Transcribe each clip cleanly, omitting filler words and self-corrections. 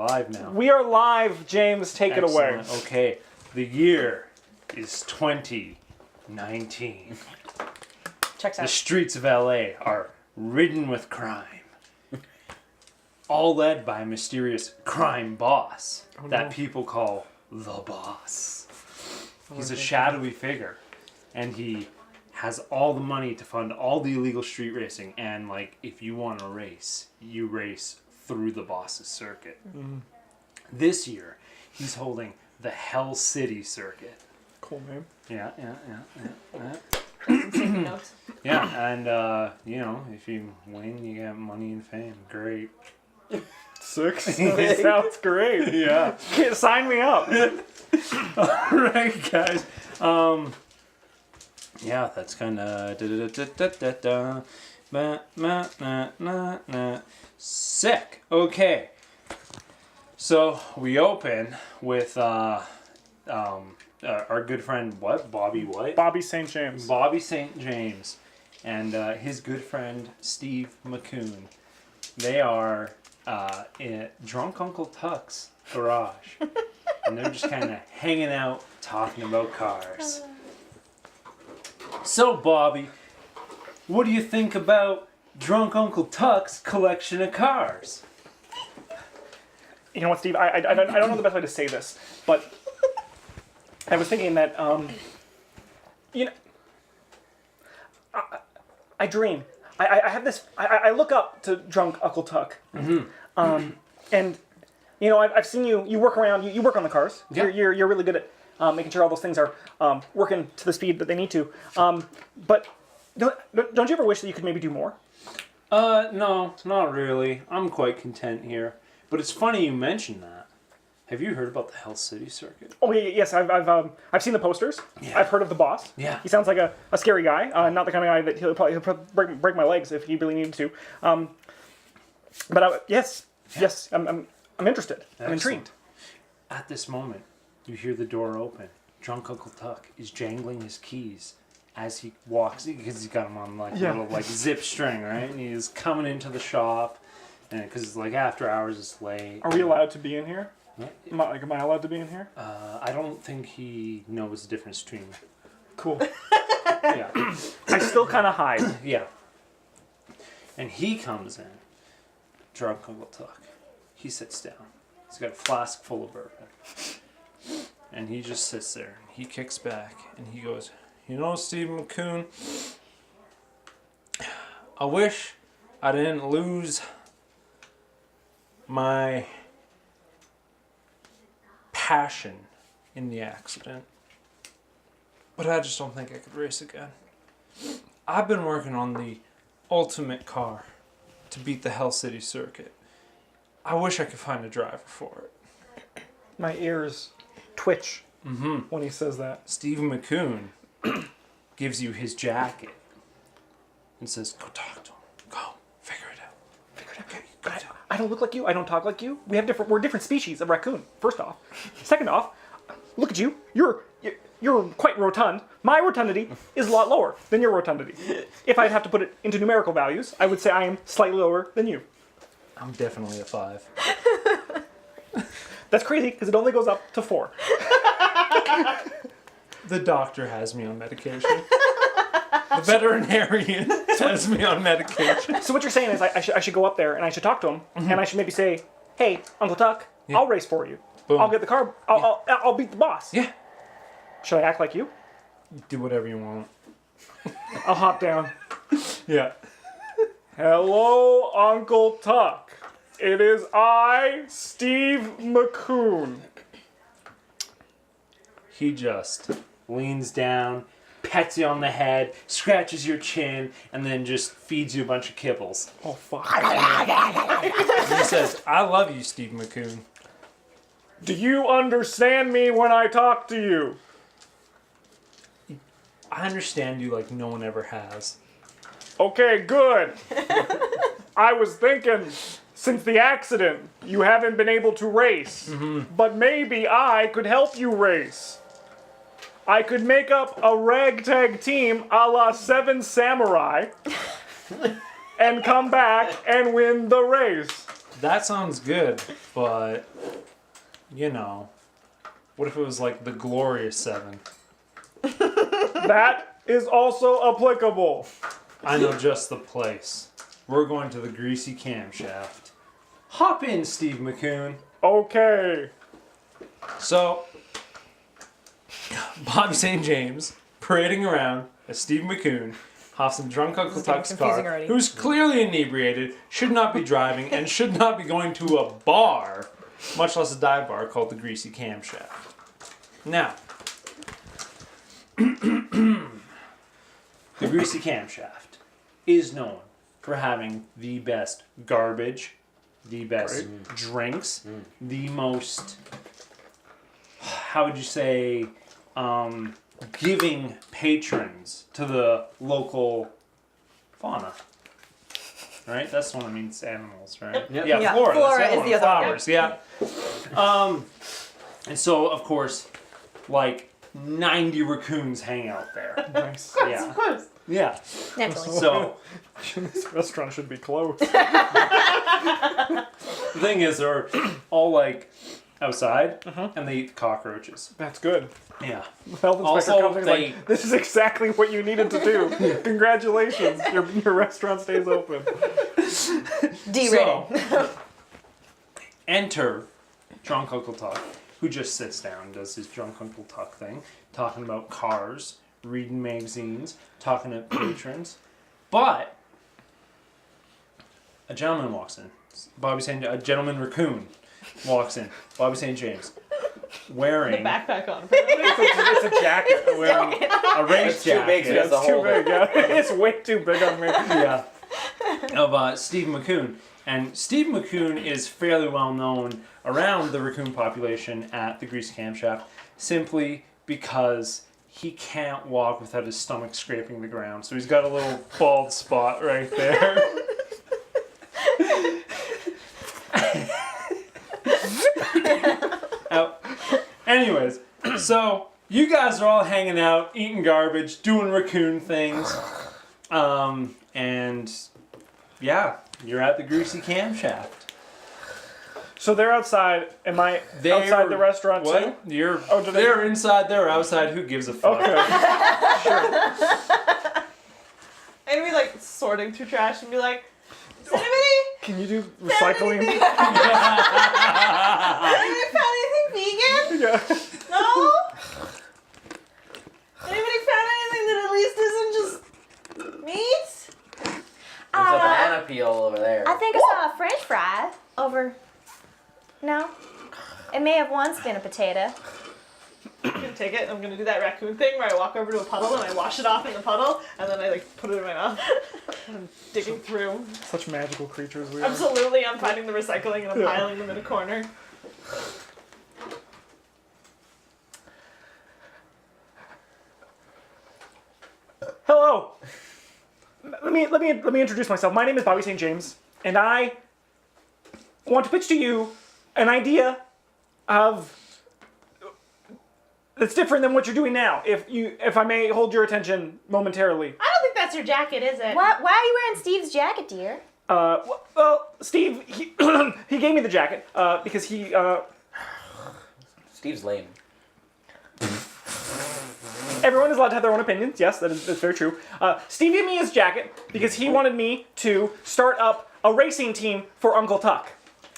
live now. We are live, James. Take it away. Excellent. Okay. The year is 2019. Checks The out. streets of LA are ridden with crime. All led by a mysterious crime boss that people call the boss. He's a shadowy figure, and he has all the money to fund all the illegal street racing. And like, if you want to race, you race through the boss's circuit. This year, he's holding the Hell City circuit. Cool name. Yeah. Taking notes. Yeah, and you know, if you win, you get money and fame. Great. 6. Sounds great. Yeah. Sign me up. All right, guys. Yeah, that's kind of sick. Okay. So we open with our good friend Bobby what? Bobby St. James. Bobby St. James and his good friend Steve McCoon. They are in drunk Uncle Tuck's garage. And they're just kind of hanging out, talking about cars. So, Bobby, what do you think about drunk Uncle Tuck's collection of cars? You know what, Steve? I don't know the best way to say this, but I was thinking that, you know, I dream. I have this. I look up to drunk Uncle Tuck, and you know, I've seen you. You work around. You work on the cars. Yeah. You're really good at making sure all those things are working to the speed that they need to. But don't you ever wish that you could maybe do more? No, not really. I'm quite content here. But it's funny you mentioned that. Have you heard about the Hell City circuit? Oh yeah, yes. I've seen the posters. Yeah. I've heard of the boss. Yeah. He sounds like a scary guy. Not the kind of guy that he'll probably break my legs if he really needed to. But yes, I'm interested. I'm intrigued. At this moment, you hear the door open. Drunk Uncle Tuck is jangling his keys as he walks, because he's got them on like a little like zip string, right? And he's coming into the shop, and because it's like after hours, it's late. Are we allowed to be in here? Yeah. Am I allowed to be in here? I don't think he knows the difference between. Cool. Yeah. I still kind of hide. Yeah. And he comes in, drunk Uncle Tuck. He sits down. He's got a flask full of bourbon. And he just sits there. And he kicks back and he goes, "You know, Steve McCoon, I wish I didn't lose my passion in the accident. But I just don't think I could race again. I've been working on the ultimate car to beat the Hell City circuit. I wish I could find a driver for it." My ears twitch when he says that. Steve McCoon gives you his jacket and says, "Go talk to him. Go. Figure it out. Okay, go talk." I don't look like you. I don't talk like you. We're different species of raccoon. First off, second off, look at you. You're quite rotund. My rotundity is a lot lower than your rotundity. If I'd have to put it into numerical values, I would say I am slightly lower than you. I'm definitely a 5. That's crazy because it only goes up to 4. The doctor has me on medication. The veterinarian has me on medication. So what you're saying is I should go up there and I should talk to him and I should maybe say, "Hey, Uncle Tuck, I'll race for you. Boom. I'll get the car. I'll beat the boss." Yeah. Should I act like you? Do whatever you want. I'll hop down. Yeah. Hello, Uncle Tuck. It is I, Steve McCoon. He just leans down, pets you on the head, scratches your chin, and then just feeds you a bunch of kibbles. Oh, fuck. And he says, "I love you, Steve McCoon." Do you understand me when I talk to you? I understand you like no one ever has. Okay, good. I was thinking, since the accident, you haven't been able to race. But maybe I could help you race. I could make up a ragtag team a la 7 Samurai and come back and win the race. that sounds good, but, you know, what if it was like the Glorious 7? That is also applicable. I know just the place. We're going to the Greasy Camshaft. Hop in, Steve McCoon. Okay. So, Bobby St. James, parading around as Steve McCoon, hops in drunk Uncle Tuck's car, already. who's clearly inebriated, should not be driving, and should not be going to a bar, much less a dive bar called the Greasy Camshaft. Now, the Greasy Camshaft is known for having the best garbage, the best drinks, the most, how would you say, giving patrons to the local fauna. Right? That's the one that means animals, right? Yep. Yeah, Yeah, flora. flora That's is the other one. flowers, yeah. And so, of course, like 90 raccoons hang out there. Nice. Yeah. Of course. Yeah. Naturally. So, This restaurant should be closed. the thing is, they're all like outside and they eat cockroaches. That's good. Yeah. The health inspector Also, comes and is like, this is exactly what you needed to do. Congratulations. Your restaurant stays open. D-rated. So, enter Drunk Uncle Tuck, who just sits down and does his Drunk Uncle Tuck thing, talking about cars, reading magazines, talking to patrons. But a gentleman walks in. A gentleman raccoon walks in. Bobby St. James. Wearing Backpack on. It's a jacket. wearing a race It's too big jacket. to It's too big, yeah. It's way too big on me. Yeah. Of Steve McCoon. And Steve McCoon is fairly well known around the raccoon population at the Greasy Camshaft simply because he can't walk without his stomach scraping the ground. So he's got a little bald spot right there. Anyways, so you guys are all hanging out, eating garbage, doing raccoon things. And yeah, you're at the Greasy Camshaft. So they're outside. Am I outside the restaurant too? What? You're. Oh, do they- they're inside. They're outside. Who gives a fuck? Okay. I'm gonna be like sorting through trash and be like, does anybody Can you do recycling? anybody found anything vegan? Yeah. No? Anybody found anything that at least isn't just meat? There's a banana peel over there. I think I saw a French fry over. No, it may have once been a potato. I'm gonna take it and I'm gonna do that raccoon thing where I walk over to a puddle and I wash it off in the puddle and then I like put it in my mouth. And I'm digging through. Such magical creatures we are. Absolutely, I'm finding the recycling and I'm piling them in a corner. Hello. Let me introduce myself. My name is Bobby St. James, and I want to pitch to you an idea of that's different than what you're doing now. If I may hold your attention momentarily. I don't think that's your jacket, is it? Why are you wearing Steve's jacket, dear? Well, Steve, he he gave me the jacket because he Steve's lame. Everyone is allowed to have their own opinions. Yes, that's very true. Steve gave me his jacket because he wanted me to start up a racing team for Uncle Tuck.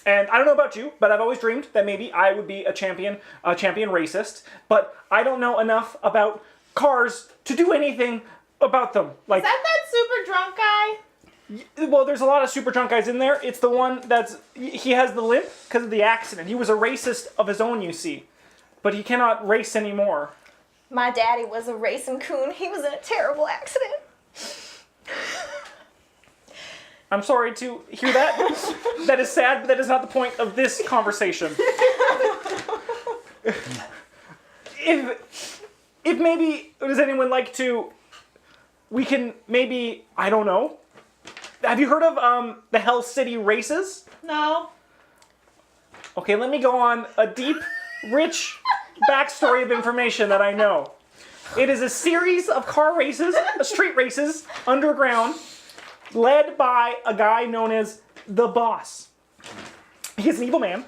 And I don't know about you, but I've always dreamed that maybe I would be a champion racist. But I don't know enough about cars to do anything about them. Like, Is that super drunk guy? well, there's a lot of super drunk guys in there. It's the one he has the limp because of the accident. He was a racist of his own, you see, but he cannot race anymore. My daddy was a racing coon. He was in a terrible accident. I'm sorry to hear that. That is sad, but that is not the point of this conversation. If maybe, does anyone like to, we can maybe, I don't know. Have you heard of the Hell City races? No. Okay, let me go on a deep, rich backstory of information that I know. It is a series of car races, street races, underground, led by a guy known as the Boss. He's an evil man.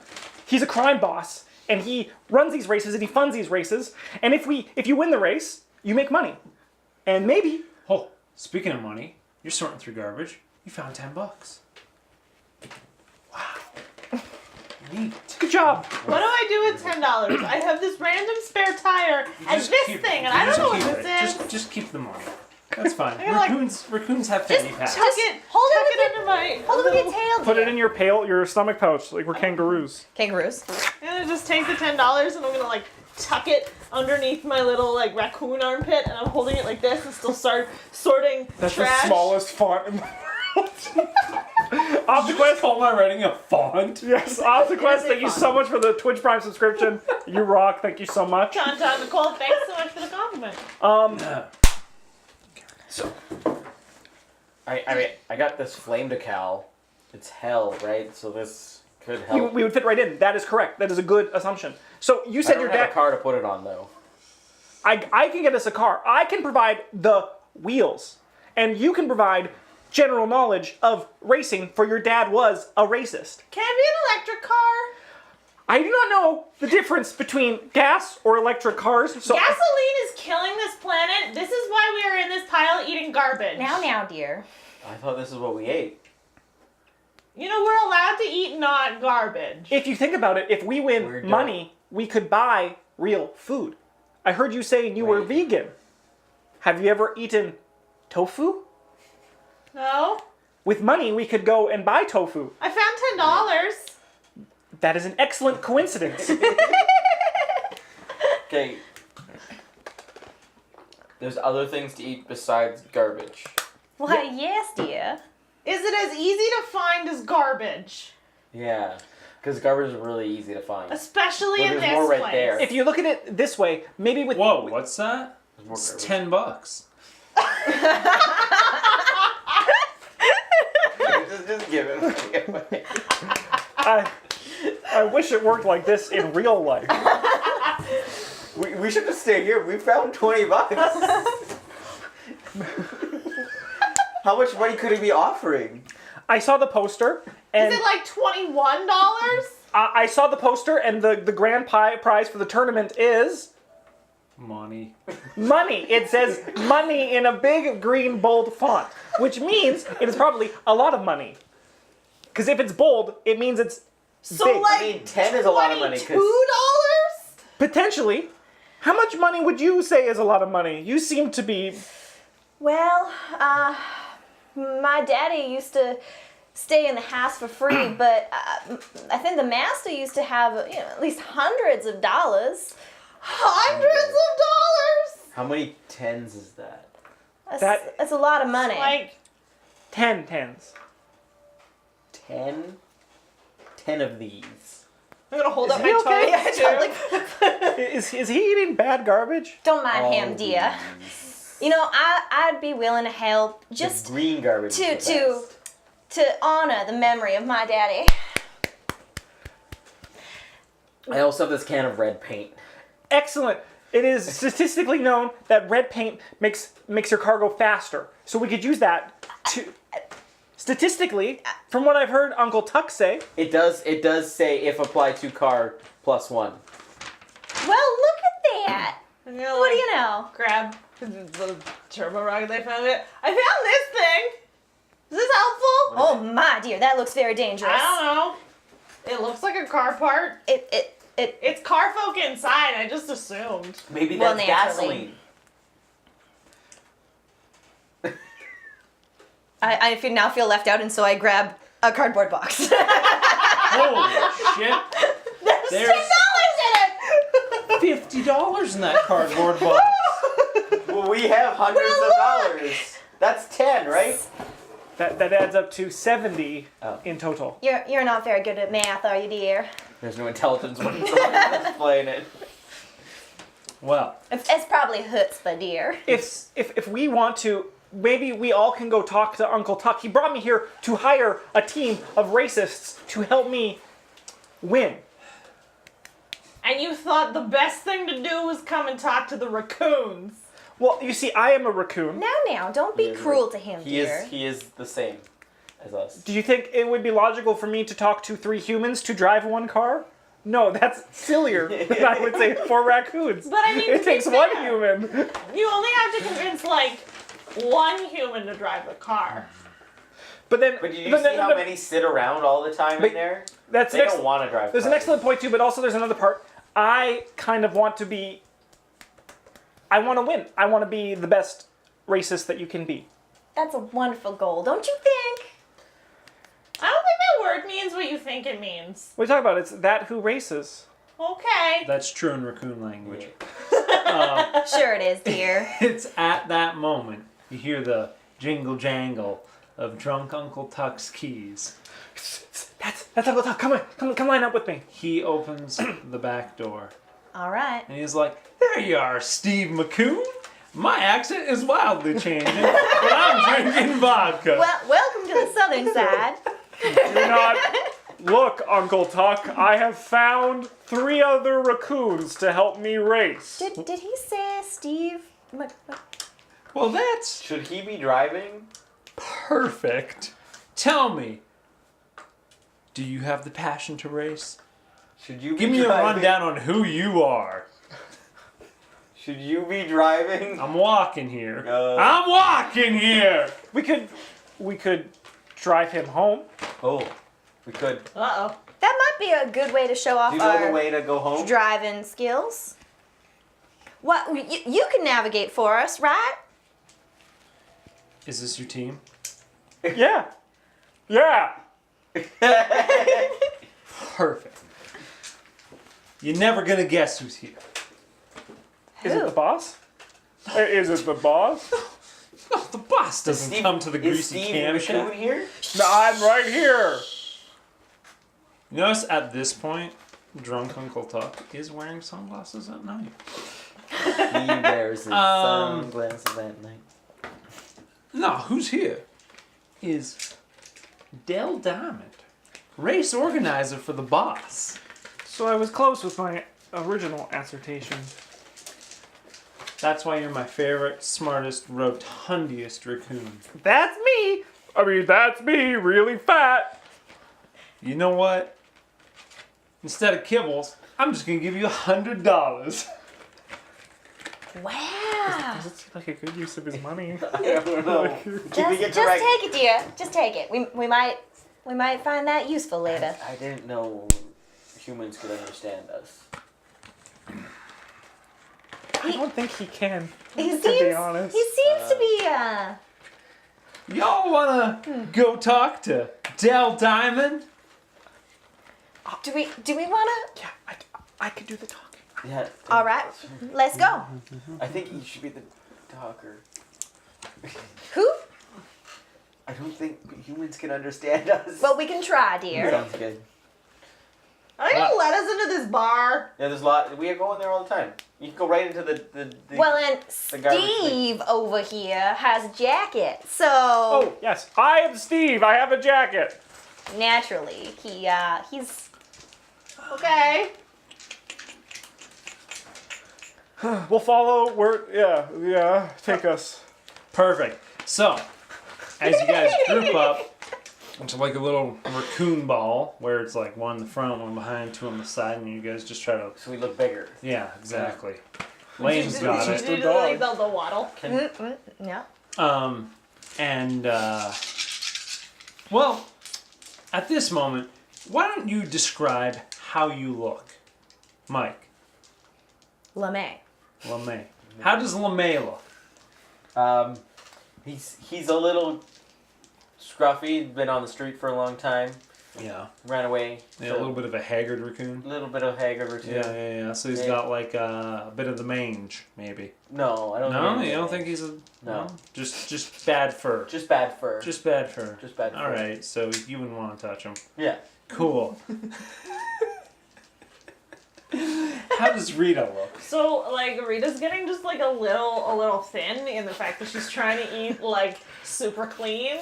He's a crime boss, and he runs these races and he funds these races. And if you win the race, you make money, and maybe. Oh, speaking of money, you're sorting through garbage. You found $10. Wow. Neat. Good job. What do I do with $10? I have this random spare tire and Just this keep- thing, and I don't know what keep this it. is. Just keep the money. That's fine. gotta, like- Raccoons have fanny packs. Tuck it, hold it tuck with it under my. Hold it with your tail. Put it dear. in your stomach pouch, like we're kangaroos. Kangaroos. I'm gonna just take the $10 and I'm gonna like tuck it underneath my little like raccoon armpit, and I'm holding it like this and still start sorting That's trash. the smallest font in the world. Did you just Optiquest. call my writing a font? Yes, Optiquest, a thank you font. so much for the Twitch Prime subscription. You rock. Thank you so much. John Nicole, thanks so much for the compliment. So, I got this flame decal. It's hell, right? So this could help. We would fit right in. That is correct. That is a good assumption. So you I said don't your have dad. a car to put it on though. I can get us a car. I can provide the wheels, and you can provide general knowledge of racing. For your dad was a racist. Can it be an electric car? I do not know the difference between gas or electric cars. So Gasoline is killing this planet. This is why we are in this pile eating garbage. Now, dear. I thought this is what we ate. You know, we're allowed to eat not garbage. if you think about it, if we We're win done. money, we could buy real food. I heard you saying you were Wait. vegan. Have you ever eaten tofu? No? With money, we could go and buy tofu. I found $10. That is an excellent coincidence. Okay. There's other things to eat besides garbage. Why, yes, dear. Is it as easy to find as garbage? Yeah. Because garbage is really easy to find. Especially Well, in there's this more right place. there. If you look at it this way, maybe with Whoa, what's that? There's more It's garbage. $10. just give it away. I wish it worked like this in real life. We should just stay here. We found $20. How much money could he be offering? I saw the poster, and Is it like $21? I saw the poster, and the grand prize for the tournament is Money. money. It says money in a big green bold font, which means it is probably a lot of money. Because if it's bold, it means it's So big. like I mean, 10 is a lot of money. $22? 'Cause Potentially. How much money would you say is a lot of money? You seem to be... Well, my daddy used to stay in the house for free, but I think the master used to have, at least hundreds of dollars. Hundreds of dollars! How many tens is that? That's a lot of money. Like, 10 tens. 10? 10 of these. I'm gonna hold up he my okay? toes too. Is he eating bad garbage? Don't mind All him, dear. these. I'd be willing to help just The green garbage. to is the best. to honor the memory of my daddy. I also have this can of red paint. Excellent. It is statistically known that red paint makes your car go faster. So we could use that to... Statistically, from what I've heard Uncle Tuck say... It does say if applied to car +1. Well, look at that. I'm gonna, What do you know? grab the turbo rug they found it. I found this thing! Is this helpful? Oh my dear, that looks very dangerous. I don't know. It looks like a car part. It It's car folk inside, I just assumed. Maybe Well, that's naturally. gasoline. I now feel left out, and so I grab a cardboard box. Holy shit. There's There's $10 in it! $50 in that cardboard box. Well, we have hundreds of dollars. That's 10, right? That adds up to 70 Oh. in total. You're not very good at math, are you, dear? There's no intelligence whatsoever playing it. Well, It's probably chutzpah, dear. If we want to, maybe we all can go talk to Uncle Tuck. He brought me here to hire a team of racists to help me win. And you thought the best thing to do was come and talk to the raccoons. Well, you see, I am a raccoon. Now, don't be cruel to him, dear. He is the same as us. Do you think it would be logical for me to talk to 3 humans to drive 1 car? No, that's sillier than I would say 4 raccoons. But I mean, to it be takes fair, 1 human. You only have to convince like 1 human to drive the car. But then, But did you see how many sit around all the time in there? That's They don't want to drive There's cars. an excellent point too, but also there's another part. I kind of want to be. I want to win. I want to be the best racist that you can be. That's a wonderful goal, don't you think? I don't think that word means what you think it means. What are you talking about? It's that who races. Okay. That's true in raccoon language. Sure it is, dear. It's at that moment you hear the jingle jangle of drunk Uncle Tuck's keys. That's Uncle Tuck. Come line up with me. He opens the back door All right. and he's like, "There you are, Steve McCoon. My accent is wildly changing, but I'm drinking vodka." Well, welcome to the southern side. Do not look, Uncle Tuck. I have found 3 other raccoons to help me race. Did he say Steve? Well, that's Should he be driving? perfect. Tell me, do you have the passion to race? Should you be Give me a driving? rundown on who you are. Should you be driving? I'm walking here. Uh. I'm walking here. We could drive him home. Oh, we could. Uh-oh. That might be a good way to show off Do you know our the way to go home? driving skills. What you can navigate for us, right? Is this your team? Yeah. Yeah. Perfect. You're never gonna guess who's here. Is it Who? the boss? Is it the boss? Oh, the boss doesn't Steve- come to the Is greasy Steve cam McCoon shack. here? No, I'm right here. Notice at this point, drunk Uncle Tuck is wearing sunglasses at night. He wears his sunglasses at night. No, who's here? Is Del Diamond, race organizer for the boss. So I was close with my original assertion. That's why you're my favorite, smartest, rotundiest raccoon. That's me. I mean, that's me, really fat. You know what? Instead of kibbles, I'm just gonna give you $100. Wow. Does it seem like a good use of his money? I don't know. Can we get Just direct? take it, dear. Just take it. We might find that useful later. I didn't know humans could understand us. I don't think he can. He to seems. be honest. He seems to be. Y'all wanna go talk to Del Diamond? Do we wanna? Yeah, I could do the talking. Yeah. All right. Let's go. I think you should be the talker. Who? I don't think humans can understand us. Well, we can try, dear. Sounds good. Are you gonna let us into this bar? Yeah, there's a lot. We go in there all the time. You can go right into the Well, and the garbage bin. Steve over here has a jacket, so Oh yes, I am Steve. I have a jacket. naturally he's. Okay. We'll follow. Yeah. Take us. Perfect. So, as you guys group up into like a little raccoon ball, where it's like one in the front, one behind, 2 on the side, and you guys just try to. So we look bigger. Yeah, exactly. Lane's got Did it. Just you a do like dog. the waddle? Yeah. And well, at this moment, why don't you describe how you look, Mike? LeMay. LeMay. How does LeMay look? He's a little scruffy. Been on the street for a long time. Yeah. Ran away. Yeah, a little bit of a haggard raccoon. Little bit of haggard or two. Yeah. So he's Yeah. got like a bit of the mange, maybe. No, I don't. No, think you don't think he's a No. Just bad fur. Just bad fur. Just bad fur. Just bad fur. All right, so you wouldn't want to touch him. Yeah. Cool. How does Rita look? So like Rita's getting just like a little thin in the fact that she's trying to eat like super clean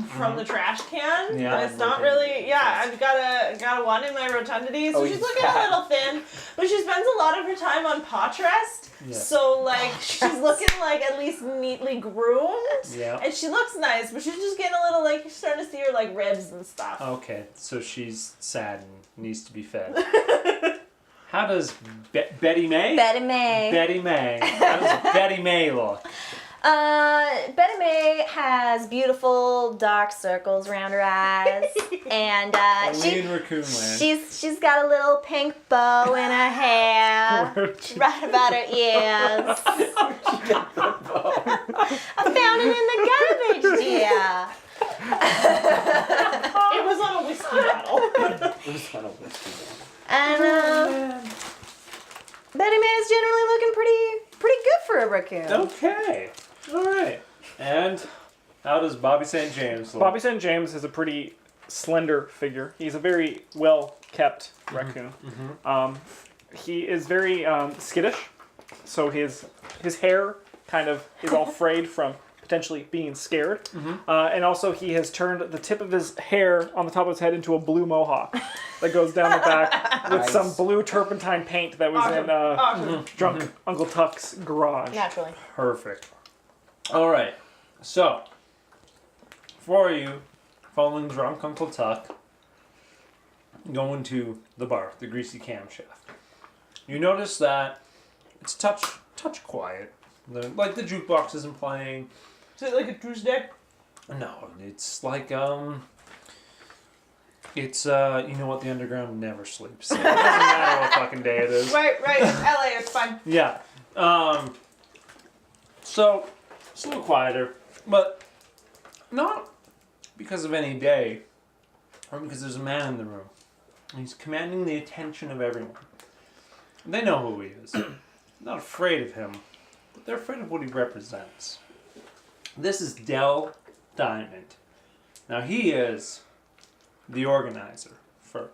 from the trash can. Yeah. And it's not really I've got a one in my rotundity, so Oh, she's he's looking fat. a little thin. But she spends a lot of her time on pot rest, Yeah. so like she's looking like at least neatly groomed. Yeah. And she looks nice, but she's just getting a little like you're starting to see her like ribs and stuff. Okay, so she's sad and needs to be fed. How does Betty May? Betty May. Betty May. How does Betty May look? Betty May has beautiful dark circles around her eyes, and Only in Raccoon Land. she's got a little pink bow in her hair, right about her ears. I found it in the garbage, dear. It was on a whiskey bottle. And Betty May is generally looking pretty good for a raccoon. Okay. All right. And how does Bobby St. James look? Bobby St. James is a pretty slender figure. He's a very well kept raccoon. He is very skittish, so his hair kind of is all frayed from potentially being scared. And also he has turned the tip of his hair on the top of his head into a blue mohawk that goes down the back with some blue turpentine paint that was in drunk Uncle Tuck's garage. Naturally. Perfect. All right. So, for you, following drunk Uncle Tuck, going to the bar, the Greasy Camshaft, you notice that it's touch quiet. The jukebox isn't playing. Is it like a Drew's deck? No, it's like it's you know what, the underground never sleeps. So it doesn't matter what fucking day it is. Right, LA, it's fine. Yeah. So it's a little quieter, but not because of any day, or because there's a man in the room. He's commanding the attention of everyone. They know who he is. Not afraid of him, but they're afraid of what he represents. This is Del Diamond. Now he is the organizer for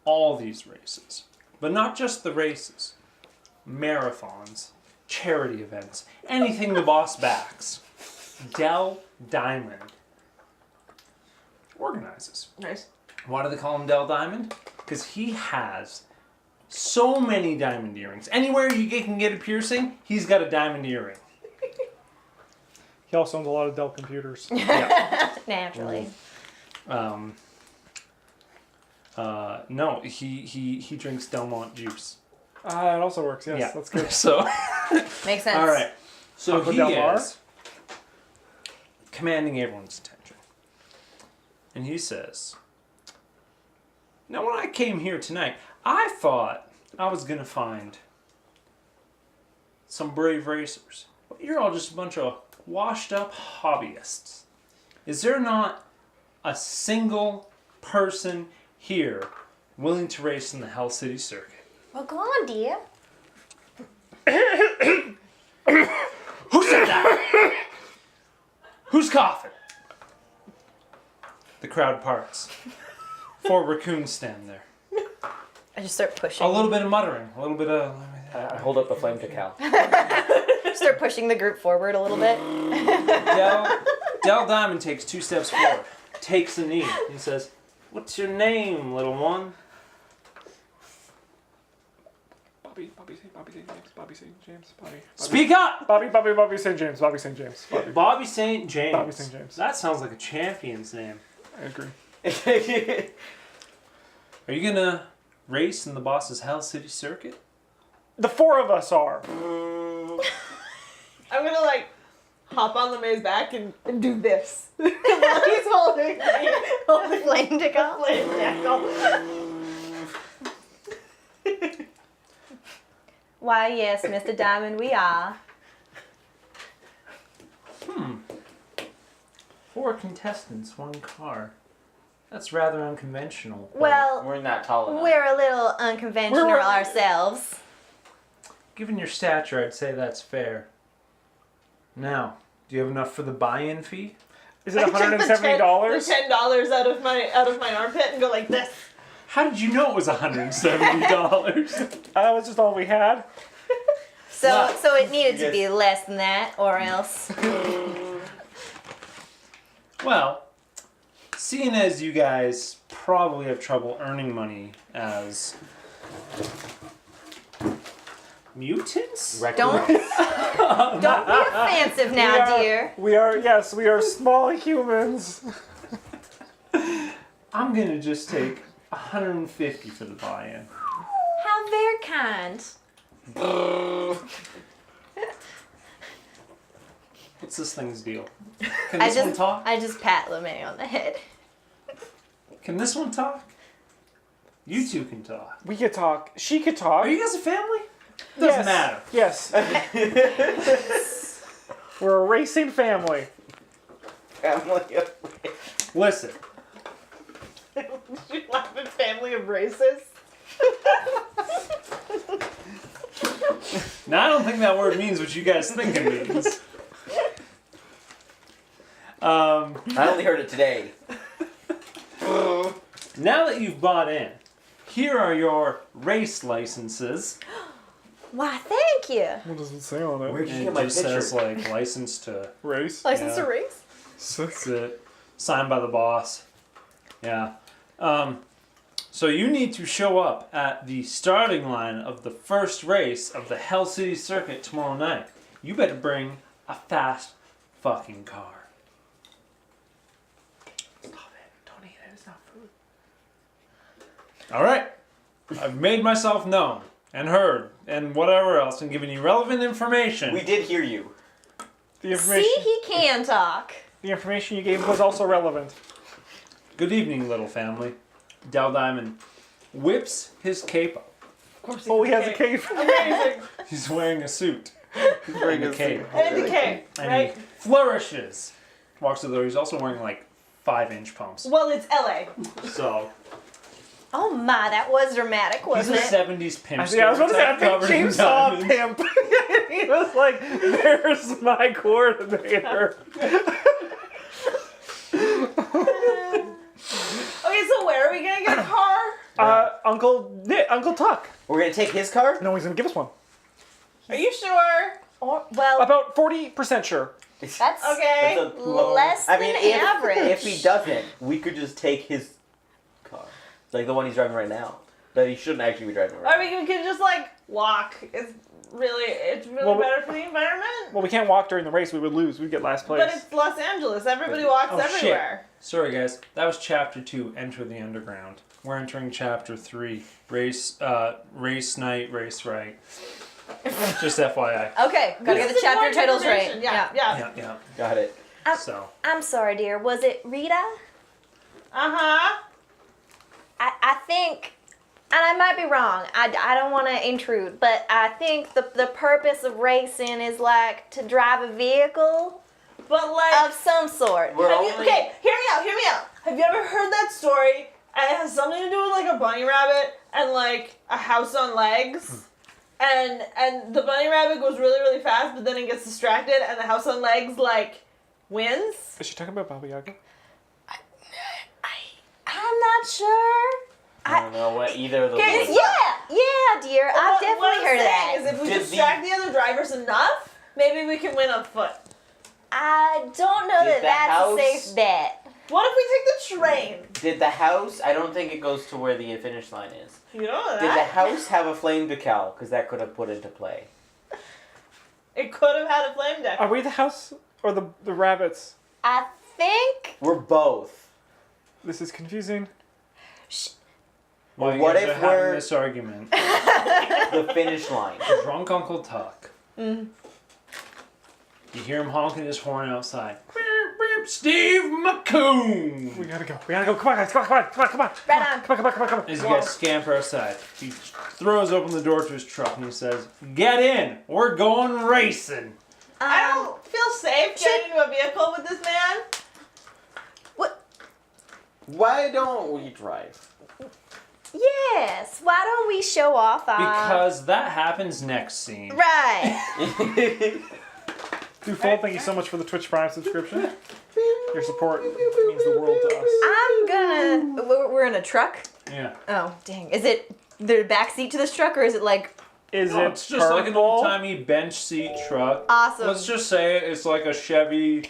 all these races, but not just the races. Marathons, charity events, anything the boss backs. Del Diamond organizes. Nice. Why do they call him Del Diamond? Because he has so many diamond earrings. Anywhere you can get a piercing, he's got a diamond earring. He also owns a lot of Dell computers. Yeah. Naturally. No, he drinks Delmont juice. That also works, yes. Yeah. That's good. So, Makes sense. all right. So Uncle he Del Mar? is commanding everyone's attention. And he says, now when I came here tonight, I thought I was going to find some brave racers. But you're all just a bunch of washed up hobbyists. Is there not a single person here willing to race in the Hell City circuit? Well, go on, dear. Who said that? Who's coughing? The crowd parts. 4 raccoons stand there. I just start pushing. A little bit of muttering, a little bit of... I hold up the flame to Cal. Start pushing the group forward a little bit. Del Diamond takes 2 steps forward, takes a knee. He says, what's your name, little one? Bobby St. James. Speak up! Bobby St. James. Bobby St. James. Bobby St. James. Bobby St. James. That sounds like a champion's name. I agree. Are you gonna race in the boss's Hell City circuit? The 4 of us are. I'm gonna like hop on the maid's back and do this while he's holding the Flame tickle. flame tackle. Why, yes, Mr. Diamond, we are. 4 contestants, 1 car. That's rather unconventional. Well, We're not tall enough. we're a little unconventional We're- ourselves. Given your stature, I'd say that's fair. Now, do you have enough for the buy-in fee? Is it I took $170? the $10 out of my armpit and go like this. How did you know it was $170? That was just all we had. So it needed to be less than that, or else. Well, seeing as you guys probably have trouble earning money as mutants? Don't be offensive now, dear. We are small humans. I'm gonna just take 150 for the buy-in. How very kind. What's this thing's deal? Can this one talk? I just pat LeMay on the head. Can this one talk? You two can talk. We could talk. She could talk. Are you guys a family? Doesn't matter. Yes. We're a racing family. Listen, You laugh at family of racists. now I don't think that word means what you guys think it means. I only heard it today. Now that you've bought in, here are your race licenses. Why, thank you. What does it say on it? Where'd you And get it my just picture? says like license to Race. License Yeah. to race? Sick. That's it. Signed by the boss. Yeah. So you need to show up at the starting line of the first race of the Hell City Circuit tomorrow night. You better bring a fast fucking car. Stop it. Don't eat it. It's not food. Alright. I've made myself known and heard and whatever else and given you relevant information. We did hear you. The information. See, he can talk. The information you gave was also relevant. Good evening, little family. Del Diamond whips his cape up. Of course Oh, he has a cape. Amazing. He's wearing a suit. He's wearing a cape. And the cake, And right? he flourishes. Walks to the door. He's also wearing like 5-inch pumps. Well, it's LA. So Oh my, that was dramatic, he's wasn't a it? 70s pimp. I was going to say, I think covered in James saw a diamonds. pimp. He was like, there's my coordinator. Okay, so where are we gonna get a car? Uncle Tuck. We're gonna take his car? No, he's going to give us one. Are you sure? Or, well, About 40% sure. that's Okay. That's a low- less I than mean, average. if he doesn't, we could just take his car. Like the one he's driving right now. That he shouldn't actually be driving right I mean, we could just like walk. It's really Well, better for the environment. Well, we can't walk during the race. We would lose. We'd get last place. But it's Los Angeles. Everybody walks Oh, everywhere. Sorry, guys. That was Chapter 2, Enter the Underground. We're entering Chapter 3, Race Night, Race Right. Just FYI. Okay, gotta get This the is chapter more titles right. information. Yeah. Yeah. Got it. So, I'm sorry, dear. Was it Rita? Uh-huh. I think, and I might be wrong. I don't want to intrude, but I think the purpose of racing is like to drive a vehicle But like, of some sort. We're have you, only... okay, hear me out. Have you ever heard that story? And it has something to do with like a bunny rabbit and like a house on legs. And the bunny rabbit goes really, really fast, but then it gets distracted, and the house on legs like wins. Is she talking about Baba Yaga? I'm not sure. I don't know what either of those Okay, was. Yeah, dear. I've What definitely I'm heard of saying that. is if we Did distract the other drivers enough, maybe we can win on foot. I don't know Did that the that's house- a safe bet. What if we take the train? Did the house... I don't think it goes to where the finish line is. You know that. Did the house have a flame decal? Because that could have put into play. It could have had a flame deck. Are we the house or the rabbits? I think. We're both. This is confusing. while you What guys if are having we're- this argument, The finish line. drunk Uncle Tuck. You hear him honking his horn outside. Beep, beep, Steve McCoon! We gotta go. Come on, guys. Come on. Right on. Come on. As you guys scamper outside, he throws open the door to his truck and he says, "Get in! We're going racing!" I don't feel safe getting into a vehicle with this man. Why don't we drive? Yes. Why don't we show off our? Because that happens next scene. Right. Dufold, thank you so much for the Twitch Prime subscription. Your support means the world to us. I'm gonna. We're in a truck. Yeah. Oh dang! Is it the back seat to this truck, or is it like Is No, it it's just like an purple? old-timey bench seat truck. awesome? Let's just say it's like a Chevy,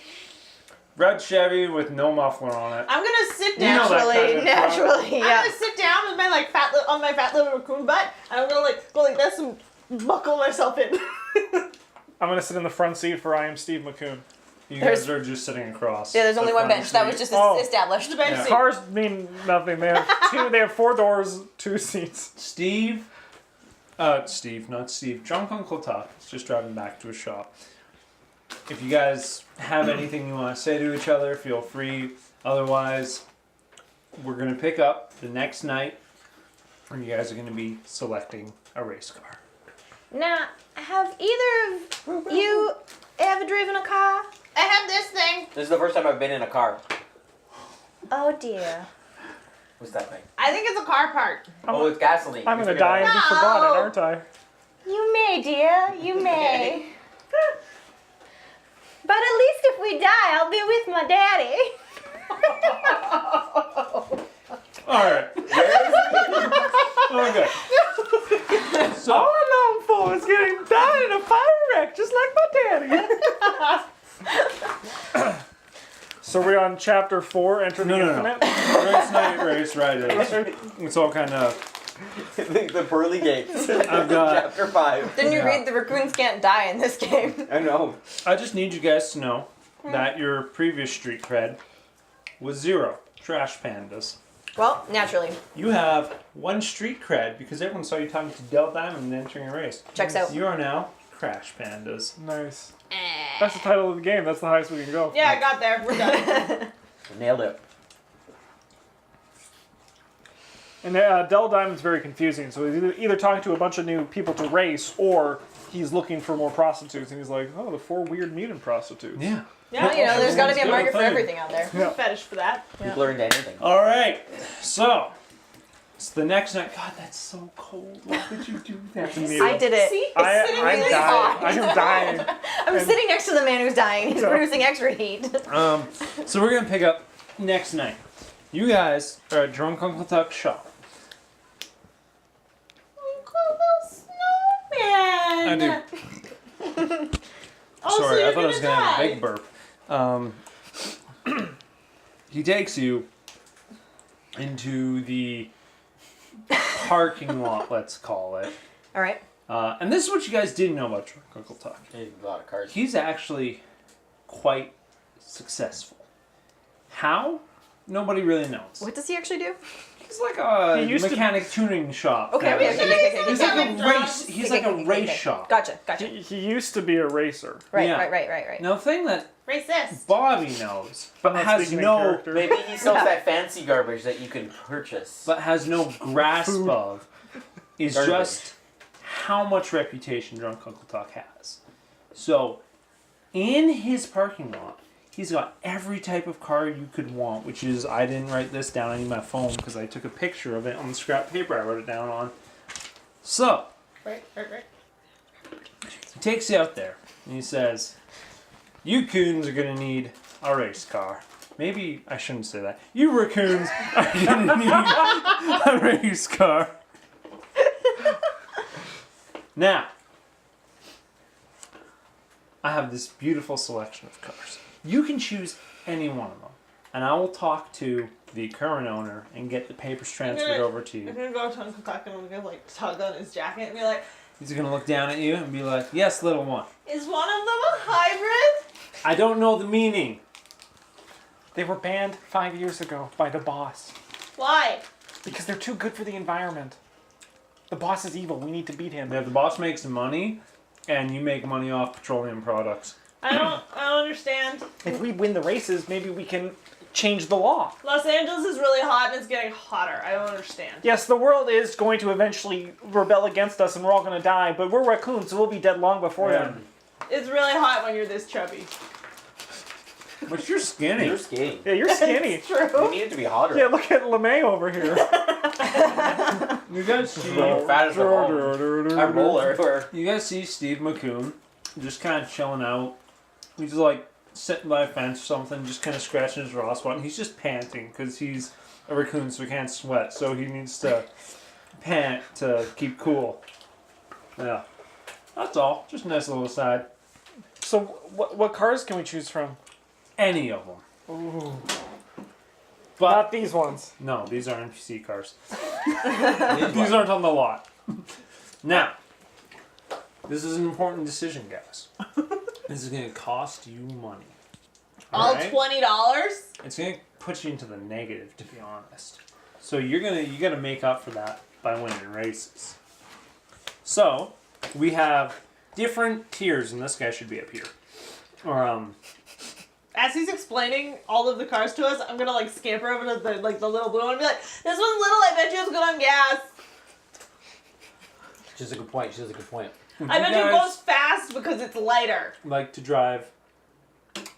red Chevy with no muffler on it. I'm gonna sit You know down. that kind of Naturally, I'm yeah. gonna sit down with my like on my fat little raccoon butt, and I'm gonna like go like this and buckle myself in. I'm gonna sit in the front seat for I am Steve McCoon. You There's- guys are just sitting across. Yeah, there's only the one front bench. That was seat. just Oh. established. The bench Yeah. seat. Cars mean nothing. They have They have 4 doors, 2 seats. Steve, not Steve. Drunk Uncle Tuck is just driving back to his shop. If you guys have anything you want to say to each other, feel free. Otherwise, we're going to pick up the next night, and you guys are going to be selecting a race car. Now, have either of you ever driven a car? I have this thing. This is the first time I've been in a car. Oh dear. What's that thing? I think it's a car part. Oh, it's gasoline. I'm You gonna figured die it and be out. forgotten, aren't I? You may, dear. You may. But at least if we die, I'll be with my daddy. All right. Okay. So, All I'm known for is getting died in a fire wreck, just like my daddy. So we're on chapter 4, Enter the No. Infinite. race night, race riders. It's all kind of. the pearly gates. I've got. Chapter 5. Didn't you Yeah. read the raccoons can't die in this game? I know. I just need you guys to know that your previous street cred was 0 trash pandas. Well, naturally. You have 1 street cred because everyone saw you talking to Del Diamond and entering a race. Checks out. You are now crash pandas. Nice. That's the title of the game. That's the highest we can go. Yeah, I got there. We're done. Nailed it. And Del Diamond's very confusing. So he's either talking to a bunch of new people to race, or he's looking for more prostitutes. And he's like, oh, the 4 weird mutant prostitutes. Yeah. Yeah, Well, you know, there's got to be a Everyone's market got for a thing. everything out there. Yeah. fetish for that. People are into anything. All right. So it's the next night. God, that's so cold. Why would you do that? I did it. See? It's I'm sitting dying. really hot. I am dying. I'm sitting next to the man who's dying. He's So- producing extra heat. So we're gonna pick up next night. You guys are at Drunk Uncle Tuck's shop. Snowman. I do. Oh, so Sorry, you're I thought I was gonna have a die. big burp. He takes you into the parking lot, let's call it. All right. And this is what you guys didn't know about Drunk Uncle Tuck. There's a lot of cards. He's actually quite successful. How? Nobody really knows. What does he actually do? He's like a He used to- mechanic tuning shop. Okay, okay, okay, okay, okay. He's like a race. He's like a race shop. Gotcha, gotcha. He used to be a racer. Right, Yeah. right. Now the thing that Racist. Bobby knows, but Not has speaking in no, character. Maybe he sells that fancy garbage that you can purchase. but has no grasp Food. of, is Garbage. just how much reputation Drunk Uncle Tuck has. So, in his parking lot, he's got every type of car you could want, which is, I didn't write this down, I need my phone because I took a picture of it on the scrap paper I wrote it down on. So, Right. he takes you out there and he says, you coons are gonna need a race car. Maybe I shouldn't say that. You raccoons are gonna need a race car. Now, I have this beautiful selection of cars. You can choose any one of them, and I will talk to the current owner and get the papers transferred over to I'm you. gonna go to Uncle Tuck and I'm gonna like tug on his jacket and be like, He's gonna look down at you and be like, yes, little one. is one of them a hybrid? I don't know the meaning. They were banned 5 years ago by the boss. Why? Because they're too good for the environment. The boss is evil. We need to beat him. If the boss makes the money, and you make money off petroleum products. I don't understand. If we win the races, maybe we can change the law. Los Angeles is really hot and it's getting hotter. I don't understand. Yes, the world is going to eventually rebel against us and we're all going to die, but we're raccoons, so we'll be dead long before them. It's really hot when you're this chubby. But you're skinny. You're skinny. Yeah, you're skinny. It's You true. need it to be hotter. Yeah, look at LeMay over here. You guys see? You're fat as a bone. I'm roller. Or You guys see Steve McCoon just kind of chilling out. He's like sitting by a fence or something, just kind of scratching his raw spot. And he's just panting because he's a raccoon, so he can't sweat. So he needs to pant to keep cool. Yeah, that's all. Just a nice little aside. So, what cars can we choose from? Any of them. Ooh. But Not these ones. no, these are NPC cars. These aren't on the lot. Now, This is an important decision, guys. This is going to cost you money. All Alright? $20? It's going to put you into the negative, to be honest. So you got to make up for that by winning races. So we have different tiers, and this guy should be up here. Or As he's explaining all of the cars to us, I'm gonna like scamper over to the little blue one and be like, "This one's little. I bet you it's good on gas. She's a good point. She has a good point. I bet you it goes fast because it's lighter." like to drive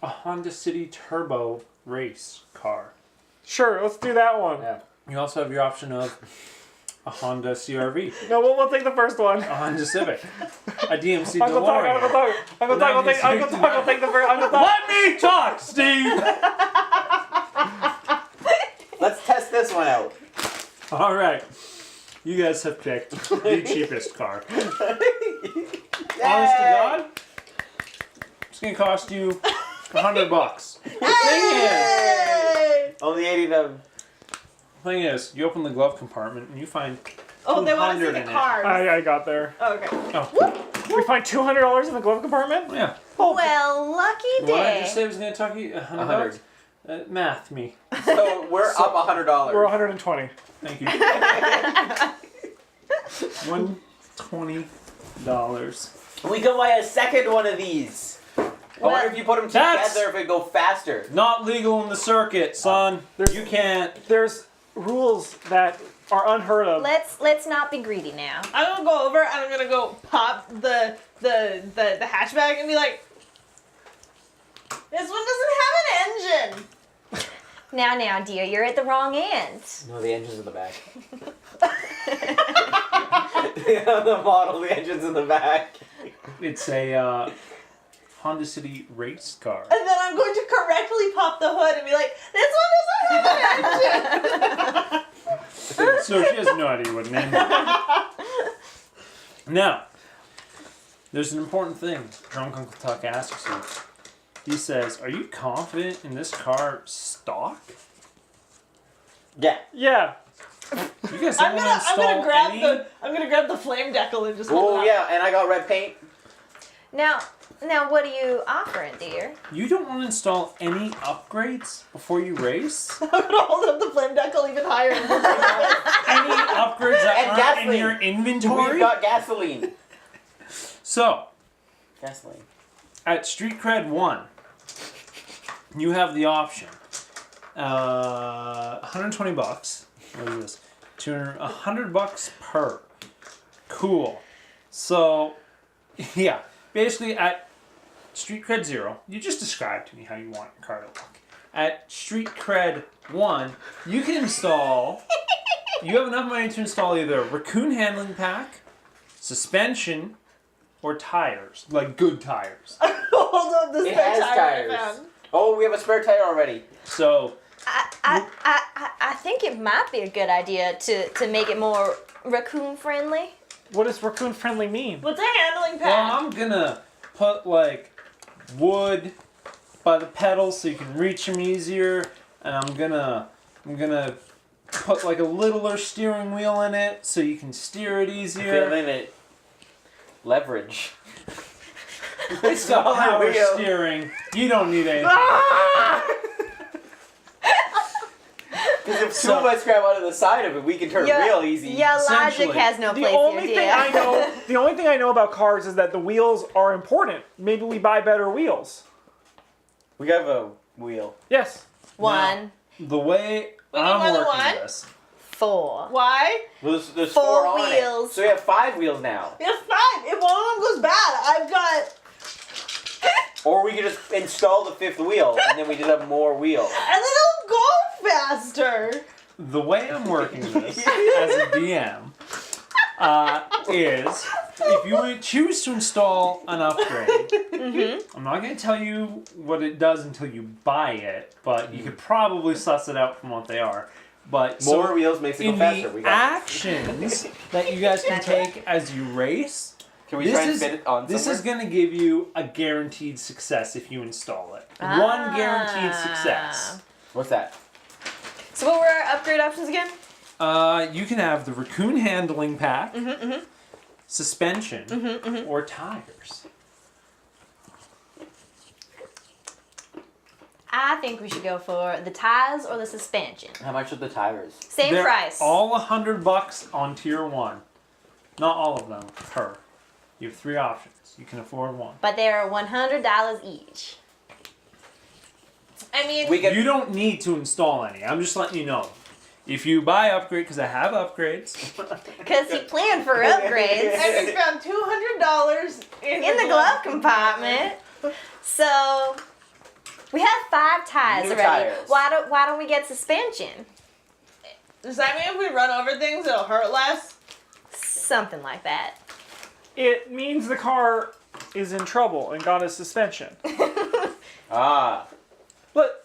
a Honda City Turbo race car. Sure, let's do that one. Yeah. You also have your option of a Honda CRV, No, we'll take the first one. a Honda Civic, a DMC Uncle Doug, DeLorean. Uncle Doug, Uncle Doug, I'll take the first. Uncle Doug. Let me talk, Steve! Let's test this one out. All right. You guys have picked the cheapest car. Honest to God, it's going to cost you $100. Hey! Only 89. Thing is, you open the glove compartment and you find Oh, they want to see 200 the in it. cars. I got there. Oh, okay. Oh, We find $200 in the glove compartment? yeah. Well, lucky What did I just day. say was going to talk you $100? 100. Math me. So we're up $100. We're 120. Thank you. $120. We can buy a second one of these. I wonder if you put them That's- together if it'd go faster. Not legal in the circuit, son. There's- You can't. There's rules that are unheard of. Let's not be greedy now. I'm gonna go over and I'm gonna go pop the hatchback and be like, "This one doesn't have an engine." Now, dear, you're at the wrong end. No, the engine's in the back. The model, the engine's in the back. It's a Honda City race car. And then I'm going to correctly pop the hood and be like, "This one doesn't have an engine." So she has no idea what an engine is. Now, there's an important thing Drunk Uncle Tuck asks you. He says, "Are you confident in this car stock?" Yeah. Yeah. You guys don't want to install any? I'm gonna grab the flame decal and just hold Oh it up. yeah, and I got red paint. Now, what are you offering, dear? You don't want to install any upgrades before you race? I'm gonna hold up the flame decal even higher. Any upgrades that And aren't gasoline. in your inventory? We've got gasoline. So, Gasoline. at Street Cred 1, you have the option. $120. What is this? $100 per. Cool. So, yeah. Basically, at Street Cred 0, you just described to me how you want your car to look. At Street Cred 1, you can install... You have enough money to install either a raccoon handling pack, suspension, or tires. Like, good tires. Hold up the It spare has tire I tires. found. Oh, we have a spare tire already. So... I think it might be a good idea to make it more raccoon friendly. What does raccoon friendly mean? What's a handling Well, pad? I'm gonna put like wood by the pedals so you can reach them easier, and I'm gonna put like a littler steering wheel in it so you can steer it easier. Feeling it. Leverage. It's got all the power wheel. steering. You don't need anything. Because if two of us grab onto the side of it, we can turn real easy. Your logic Essentially. has no The place only here, thing dear. I know, the only thing I know about cars is that the wheels are important. Maybe we buy better wheels. We have a wheel. Yes. One, The way We need I'm more than working one? this, 4. Why? Well, there's Four four on wheels. it. So we have 5 wheels now. We have 5. If one of them goes bad, I've got... Or we could just install the 5th wheel, and then we just have more wheels. And then it'll go faster. the way I'm working this as a DM is if you would choose to install an upgrade, I'm not going to tell you what it does until you buy it, but you could probably suss it out from what they are. But More so wheels makes it go in faster. the We got. actions that you guys can take as you race, Can we this try and is- fit it on this somewhere? is going to give you a guaranteed success if you install it. Ah. One guaranteed success. What's that? So what were our upgrade options again? You can have the raccoon handling pack, suspension, or tires? I think we should go for the tires or the suspension. How much are the tires? Same They're price. all $100 on tier 1. Not all of them per. You have 3 options. You can afford one. But they're $100 each. I mean, We get You don't need to install any. I'm just letting you know. If you buy upgrade, because I have upgrades. Because he planned for upgrades and we found $200 in the glove compartment. So we have 5 tires New already. tires. Why don't we get suspension? Does that mean if we run over things, it'll hurt less? Something like that. It means the car is in trouble and got a suspension. Ah. But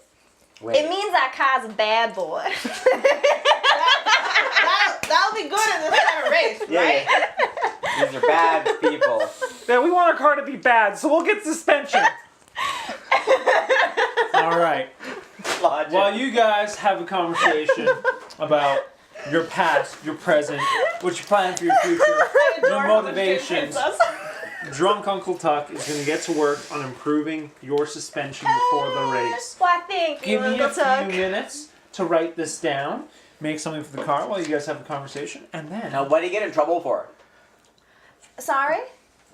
Wait. It means our car's a bad boy. That'll be good in this kind of race, right? Yeah. These are bad people. yeah, we want our car to be bad, so we'll get suspension. All right. Logic. While you guys have a conversation about your past, your present, what you plan for your future, your motivations, Drunk Uncle Tuck is going to get to work on improving your suspension before the race. Why, thank you, Give me Uncle a few Tuck. minutes to write this down, make something for the car while you guys have a conversation, and then... Now, what do you get in trouble for? Sorry?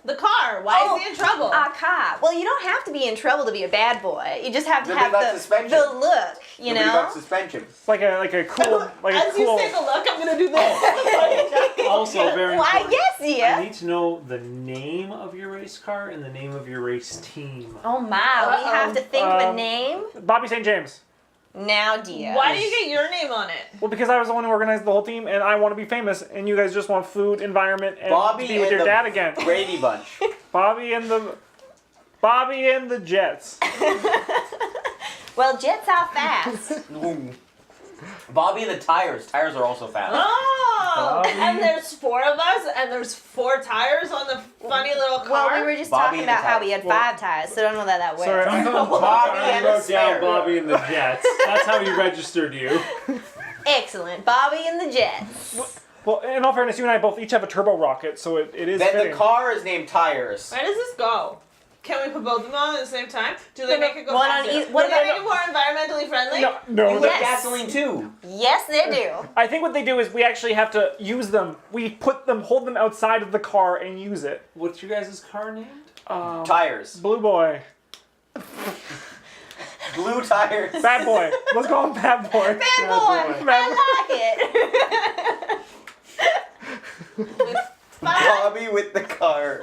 The car. Why is he in trouble? Our car. Well, you don't have to be in trouble to be a bad boy. You just have to Then have that's suspension. the look, you Nobody got know? suspension. Like a cool, As you take a look, I'm gonna do this. Also, very Why, important, yes, I yeah. need to know the name of your race car and the name of your race team. Oh my, we have to think of a name? Bobby St. James. Now, dear. Why do you get your name on it? Well, because I was the one who organized the whole team, and I want to be famous, and you guys just want food, environment, and Bobby to be with and your the dad again. Brady Bunch. Bobby and the Jets. Well, jets are fast. Bobby and the tires. Tires are also fast. Oh! Bobby. And there's 4 of us, and there's 4 tires on the funny little car. Well, we were just Bobby talking and the about how tires. we had 5 tires, so I don't know that way. Sorry. Bobby I and the wrote down spare. Bobby and the Jets. That's how he registered you. Excellent. Bobby and the Jets. Well, in all fairness, you and I both each have a turbo rocket, so it is Then fitting. the car is named Tires. Where does this go? Can we put both of them on at the same time? Do they make it go One on faster? each- what Do they about- make it more environmentally friendly? No, You they- get gasoline too. Yes, they do. I think what they do is we actually have to use them. We hold them outside of the car and use it. What's your guys' car named? Tires. Blue boy. Blue tires. Bad boy. Let's call him Bad boy. Bad boy. I like it. Bobby with the car.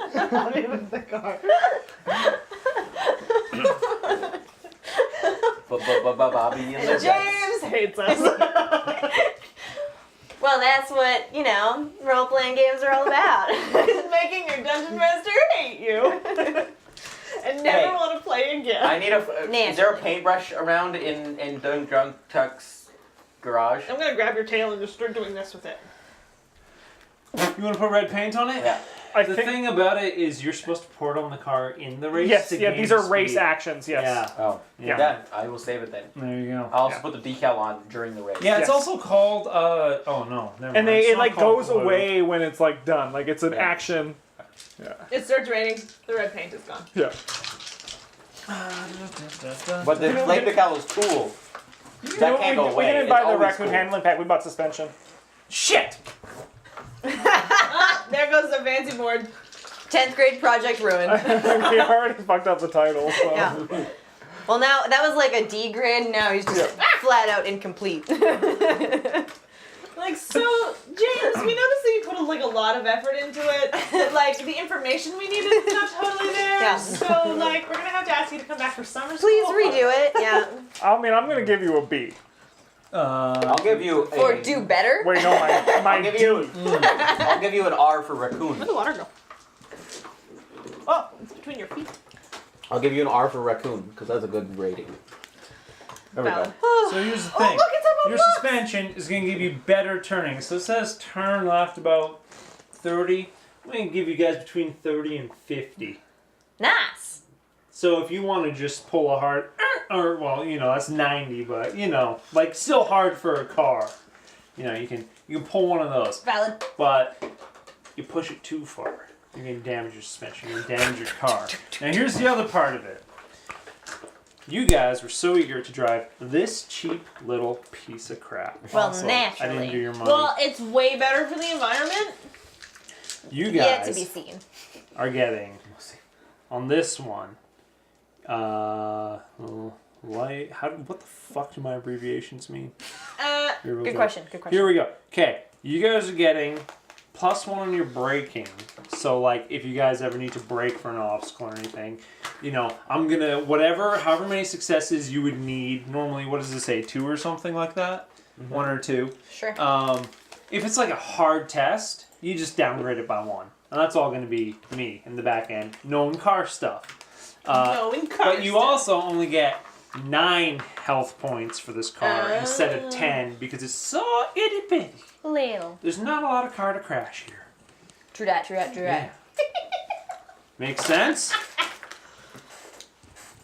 Bobby and the Jets. James hates us. Well, that's what, role-playing games are all about. It's making your dungeon master hate you. And never Hey. want to play again. I need is there a paintbrush around in Drunk Tuck's garage? I'm gonna grab your tail and just start doing this with it. You want to put red paint on it? Yeah. The thing about it is you're supposed to pour it on the car in the race. Yes, to yeah, gain these are speed. race actions, yes. Yeah. Oh. Yeah. Yeah. I will save it then. There you go. I'll also Yeah. put the decal on during the race. Yeah, it's Yes. also called. Oh no, never And mind. It's it not like called goes blue. away when it's like done. Like it's an Yeah. action. Yeah. It starts raining. The red paint is gone. Yeah. But the flame decal is cool. That can't go We away. didn't It's buy the always raccoon cool. handling pack. We bought suspension. Shit. There goes the fancy board. 10th grade project ruined. We already fucked up the title. So. Yeah. Well, now, that was like a D grade, now he's just flat out incomplete. Like, so, James, we noticed that you put a lot of effort into it, but, like, the information we needed is not totally there. Yeah. So, like, we're gonna have to ask you to come back for summer school. Please redo it, yeah. I mean, I'm gonna give you a B. I'll give you a, Or do better. Wait, no, my I'll give D. you I'll give you an R for raccoon. Where'd the water go? Oh, it's between your feet. I'll give you an R for raccoon because that's a good rating. There we go. Valid. So here's the thing. look, it's up on Your box. suspension is going to give you better turning. So it says turn left about 30. I'm going to give you guys between 30 and 50. Nice. So if you want to just pull a hard, or well, that's 90, but like still hard for a car. You can pull one of those. Valid. But you push it too far. You're going to damage your suspension. You're going to damage your car. Now here's the other part of it. You guys were so eager to drive this cheap little piece of crap. Well, Also, I didn't naturally. do your money. Well, it's way better for the environment. You Yet to guys be seen. are getting on this one. Light. What the fuck do my abbreviations mean? Here we Good go. question. Good question. Here we go. Okay, you guys are getting +1 on your braking. So like, if you guys ever need to brake for an obstacle or anything, you know, I'm gonna however many successes you would need. Normally, what does it say? 2 or something like that. 1 or 2. Sure. If it's like a hard test, you just downgrade it by 1. And that's all going to be me in the back end, knowing car stuff. Knowing car But you stuff. also only get 9 health points for this car instead of 10 because it's so itty bitty. Little. There's not a lot of car to crash here. True that. Yeah. Makes sense?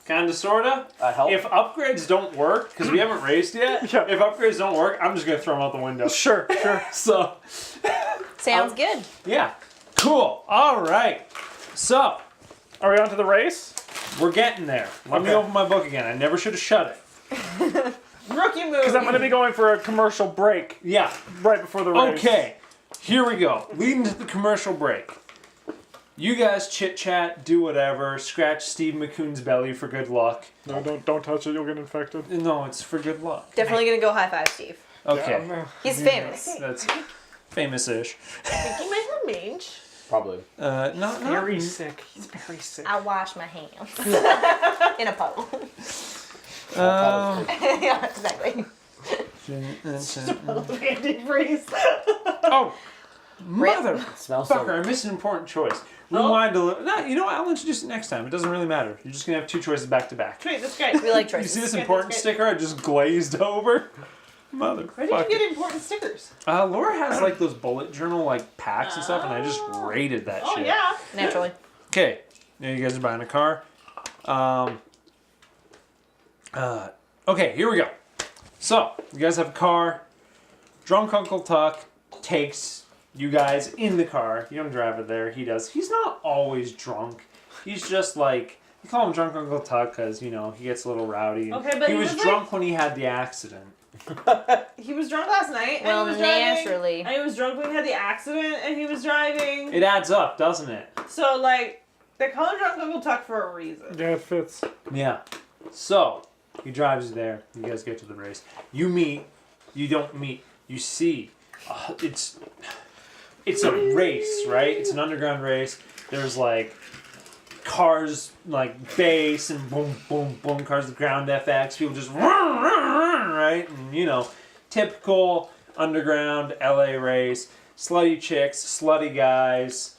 Kinda, sorta. Help. If upgrades don't work, because we haven't raced yet, Yeah. if upgrades don't work, I'm just going to throw them out the window. Sure. So, Sounds good. yeah. Cool. All right. So, Are we on to the race? we're getting there. Let me Okay. open my book again. I never should have shut it. Rookie movie. Because I'm going to be going for a commercial break Yeah. right before the race. Okay. Here we go. Leading to the commercial break. You guys chit chat, do whatever, scratch Steve McCoon's belly for good luck. No, don't touch it. You'll get infected. No, it's for good luck. Definitely gonna go high five, Steve. Okay. Yeah, He's famous. That's famous-ish. I think he might have mange. Probably. Not very sick. He's very sick. I wash my hands in a puddle. Yeah, exactly. Antifreeze. Oh, mother It smells so fucker! I missed an important choice. Rewind a little. No, you know what? I'll introduce it next time. It doesn't really matter. You're just gonna have 2 choices back to back. Wait, that's great. We like You choices. see this Okay, important that's great. sticker I just glazed over? Where did Motherfucker. you get important stickers? Laura has like those bullet journal like packs and stuff, and I just rated that Oh shit. yeah. Naturally. Okay, now you guys are buying a car. Okay, here we go. So, you guys have a car. Drunk Uncle Tuck takes you guys in the car. You don't drive it there. He does. He's not always drunk. He's just like, you call him Drunk Uncle Tuck because, you know, he gets a little rowdy. And Okay, but he he was was drunk when he had the accident. He was drunk last night. Well, and he was driving, naturally. And he was drunk when he had the accident, and he was driving. It adds up, doesn't it? So like, they call him Drunk Uncle Tuck for a reason. Yeah, it fits. Yeah. So, he drives you there. You guys get to the race. You meet. You don't meet. You see. It's a race, right? It's an underground race. There's like cars, like bass and boom, boom, boom. Cars with ground FX. People just right? And you know, typical underground LA race. Slutty chicks, slutty guys.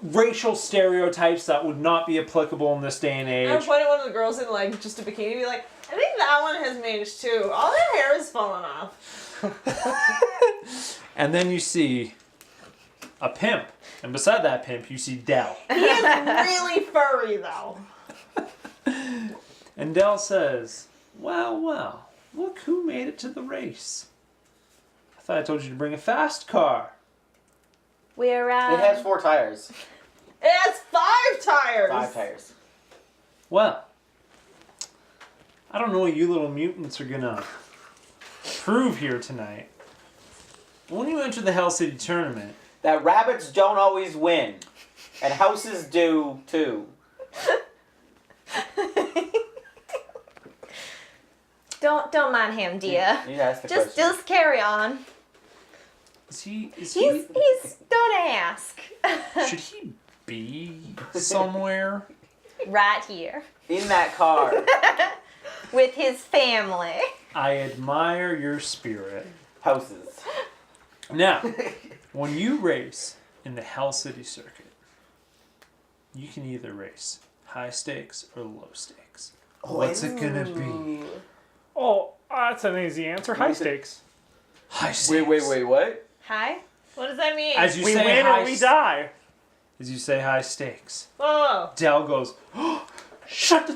Racial stereotypes that would not be applicable in this day and I would age. point at one of the girls in like just a bikini and be like, I think that one has mange too. All their hair is falling off. And then you see a pimp. And beside that pimp, you see Dell. He is really furry though. And Dell says, well, well, look who made it to the race. I thought I told you to bring a fast car. We're It has 4 tires. It has 5 tires. 5 tires. Well, I don't know what you little mutants are gonna prove here tonight. When you enter the Hell City tournament, That rabbits don't always win. And houses do, too. Don't mind him, dear. You ask the Just question. carry on. he's He's don't ask. should he be somewhere? Right here In that car. with his family. I admire your spirit. Houses. Now, when you race in the Hell City circuit, you can either race high stakes or low stakes. What's it gonna be? Oh, that's an easy answer. High stakes. High stakes. Wait, what? Hi. What does that mean? As you We say win high or we die. As you say high stakes, Whoa. Dell goes, oh, shut the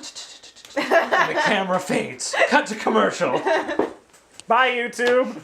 and the camera fades. Cut to commercial. Bye, YouTube.